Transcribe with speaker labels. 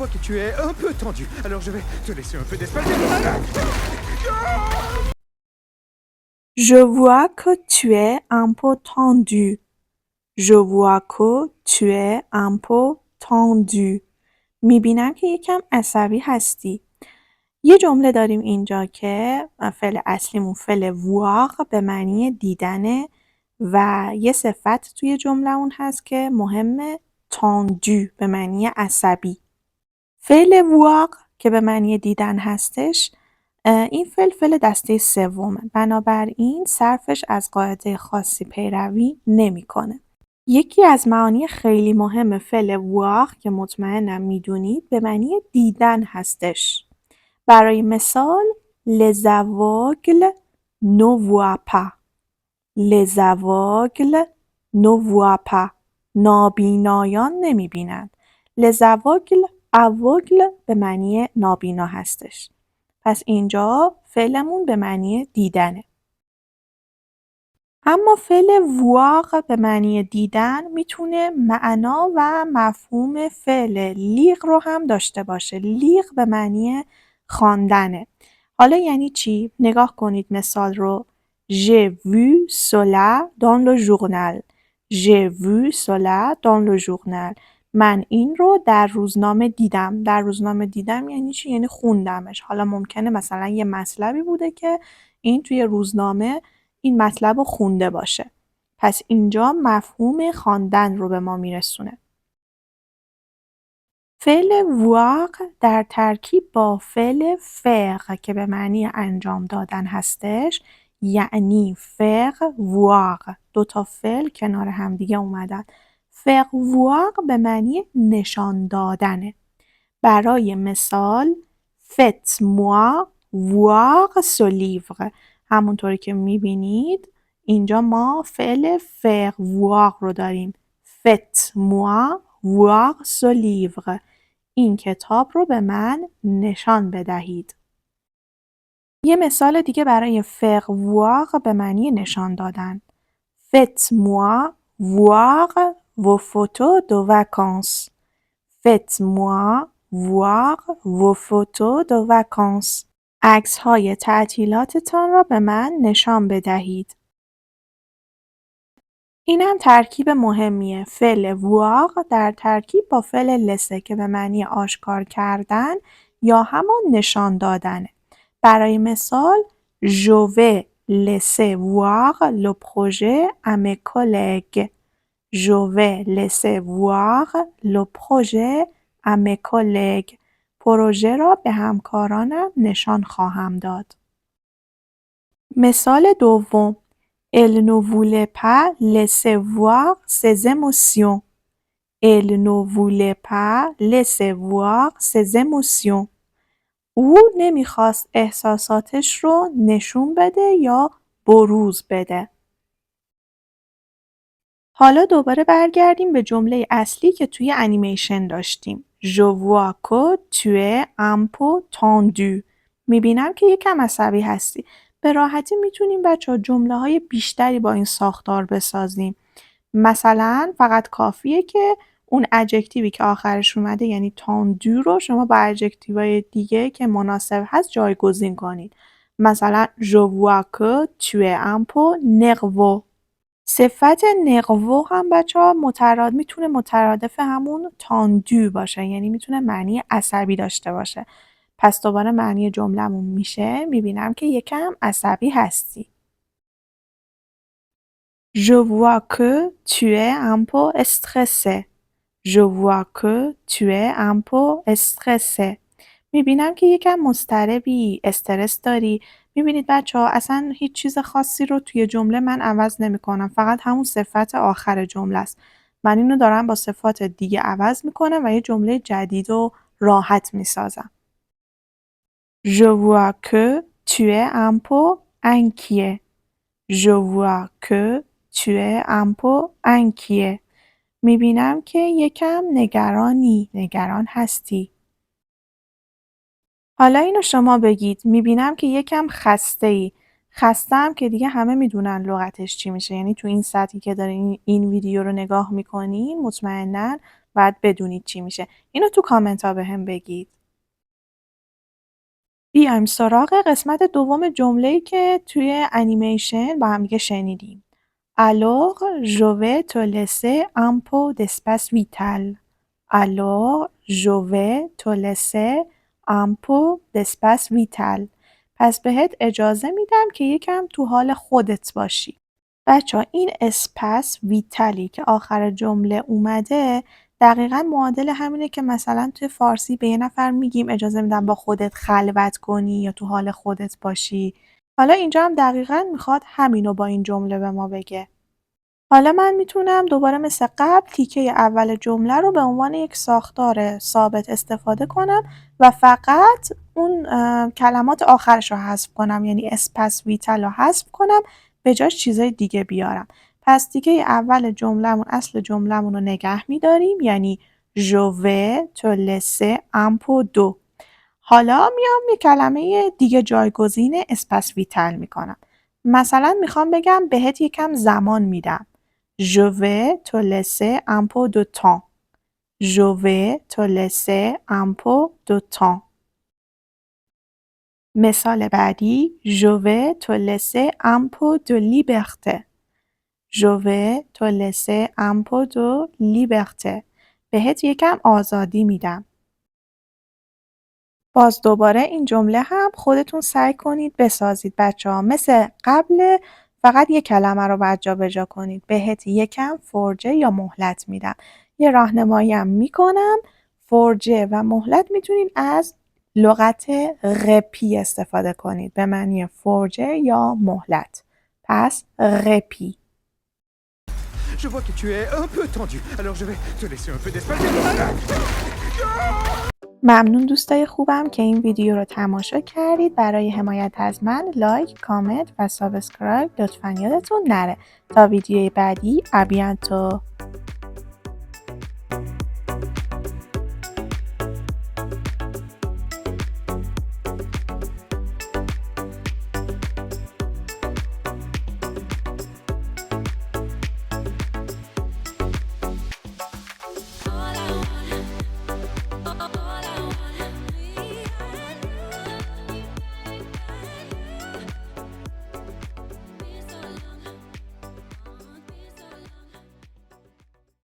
Speaker 1: vois que tu es un peu tendu, alors je vais te laisser un peu d'espace.
Speaker 2: Je vois que tu es un peu tendu. Je vois que tu es un peu tendu. میبینم که یکم عصبی هستی. یه جمله داریم اینجا که فعل اصلیمون فعل voir به معنی دیدنه و یه صفت توی جمله اون هست که مهمه tendu به معنی عصبی. فعل voir که به معنی دیدن هستش این فعل دسته سومه. بنابراین صرفش از قاعده خاصی پیروی نمیکنه. یکی از معانی خیلی مهم فعل voir که مطمئنم میدونید به معنی دیدن هستش. برای مثال les aveugles ne voient pas. Les aveugles ne voient pas. نابینایان نمیبینند. les aveugles aveugle به معنی نابینا هستش. پس اینجا فعلمون به معنی دیدنه. اما فعل voir به معنی دیدن میتونه معنا و مفهوم فعل لیغ رو هم داشته باشه. لیغ به معنی خواندنه. حالا یعنی چی؟ نگاه کنید مثال رو. J'ai vu cela dans le journal. J'ai vu cela dans le journal. من این رو در روزنامه دیدم. در روزنامه دیدم یعنی چی؟ یعنی خوندمش. حالا ممکنه مثلا یه مطلبی بوده که این توی روزنامه این مطلب رو خونده باشه. پس اینجا مفهوم خواندن رو به ما میرسونه. فعل voir در ترکیب با فعل faire که به معنی انجام دادن هستش یعنی faire voir. دوتا فعل کنار همدیگه اومدن. faire voir به معنی نشان دادنه. برای مثال faites-moi voir ce livre. همونطوری که میبینید اینجا ما فعل faire voir رو داریم. faites-moi voir ce livre. این کتاب رو به من نشان بدهید. یه مثال دیگه برای faire voir به معنی نشان دادن. faites-moi voir vos photos de vacances. faites-moi voir vos photos de vacances. عکس‌های تعطیلاتتان را به من نشان بدهید. این هم ترکیب مهمیه. فعل voir در ترکیب با فعل laisser که به معنی آشکار کردن یا همان نشان دادنه. برای مثال je vais laisser voir le projet à mes collègues. Je vais laisser voir le projet à mes collègues. پروژه را به همکارانم نشان خواهم داد. مثال دوم. Elle ne voulait pas laisser voir ses émotions. Elle ne voulait pas laisser voir ses émotions. او نمیخواست احساساتش رو نشون بده یا بروز بده. حالا دوباره برگردیم به جمله اصلی که توی انیمیشن داشتیم. Je vois que tu es un peu tendu. میبینم که یکم عصبی هستی. به راحتی میتونیم بچه‌ها جمله‌های بیشتری با این ساختار بسازیم. مثلا فقط کافیه که اون ادجکتیوی که آخرش اومده یعنی تاندو رو شما با ادجکتیوهای دیگه که مناسب هست جایگزین کنید. مثلا je vois que tu es un peu nerveux. صفت نقوو هم بچه‌ها میتونه مترادف همون تاندو باشه، یعنی میتونه معنی عصبی داشته باشه. پس دوباره معنی جملمون میشه میبینم که یکم عصبی هستی. Je vois que tu es un peu stressé. Je vois que tu es un peu stressé. میبینم که یکم مضطربی، استرس داری. میبینید بچه‌ها اصلا هیچ چیز خاصی رو توی جمله من عوض نمی‌کنم. فقط همون صفت آخر جمله است. من اینو دارم با صفات دیگه عوض می‌کنم و یه جمله جدید و راحت می‌سازم. Je vois que tu es un peu inquiet. Je vois que tu es un peu inquiet. میبینم که یکم نگران هستی. حالا اینو شما بگید. میبینم که یکم خسته‌ای. خسته‌ام که دیگه همه میدونن لغتش چی میشه. یعنی تو این سطحی که دارین این ویدیو رو نگاه میکنین مطمئناً باید بدونید چی میشه. اینو تو کامنت ها بهم بگید. بیایم سراغ قسمت دوم جمله‌ای که توی انیمیشن با هم دیگه شنیدیم. Alors, je vais te laisser un peu d'espace vital. Alors, je vais te laisser un peu d'espace vital. پس بهت اجازه میدم که یکم تو حال خودت باشی. بچه‌ها این اسپس ویتالی که آخر جمله اومده دقیقا معادل همینه که مثلا توی فارسی به یه نفر میگیم اجازه میدم با خودت خلوت کنی یا تو حال خودت باشی. حالا اینجا هم دقیقا میخواد همینو با این جمله به ما بگه. حالا من میتونم دوباره مثل قبل تیکه اول جمله رو به عنوان یک ساختار ثابت استفاده کنم و فقط اون کلمات آخرش رو حذف کنم، یعنی اسپس ویتال رو حذف کنم به جاش چیزای دیگه بیارم. پس تیکه اول جملهمون اصل جملهمون رو نگه میداریم، یعنی je vais te laisser un peu d'eau. حالا میام یه کلمه دیگه جایگزین اسپس ویتال میکنم. مثلا میخوام بگم بهت یکم زمان میدم. Je vais te laisser un peu de temps. Je vais te laisser un peu de temps. مثال بعدی Je vais te laisser un peu de liberté. Je vais te laisser un peu de liberté. بهت یکم آزادی میدم. باز دوباره این جمله هم خودتون سعی کنید بسازید بچه‌ها. مثل قبل فقط یک کلمه رو باید جابجا کنید. بهت یکم فرجه یا مهلت میدم. یه راهنمایی هم میکنم. فرجه و مهلت میتونید از لغت رپی استفاده کنید به معنی فرجه یا مهلت. پس رپی.
Speaker 1: Je vois que tu es un peu tendu, alors je vais te laisser un peu d'espace.
Speaker 2: ممنون دوستای خوبم که این ویدیو رو تماشا کردید. برای حمایت از من لایک، کامنت و سابسکرایب لطفاً یادتون نره. تا ویدیوی بعدی، ابیانتو.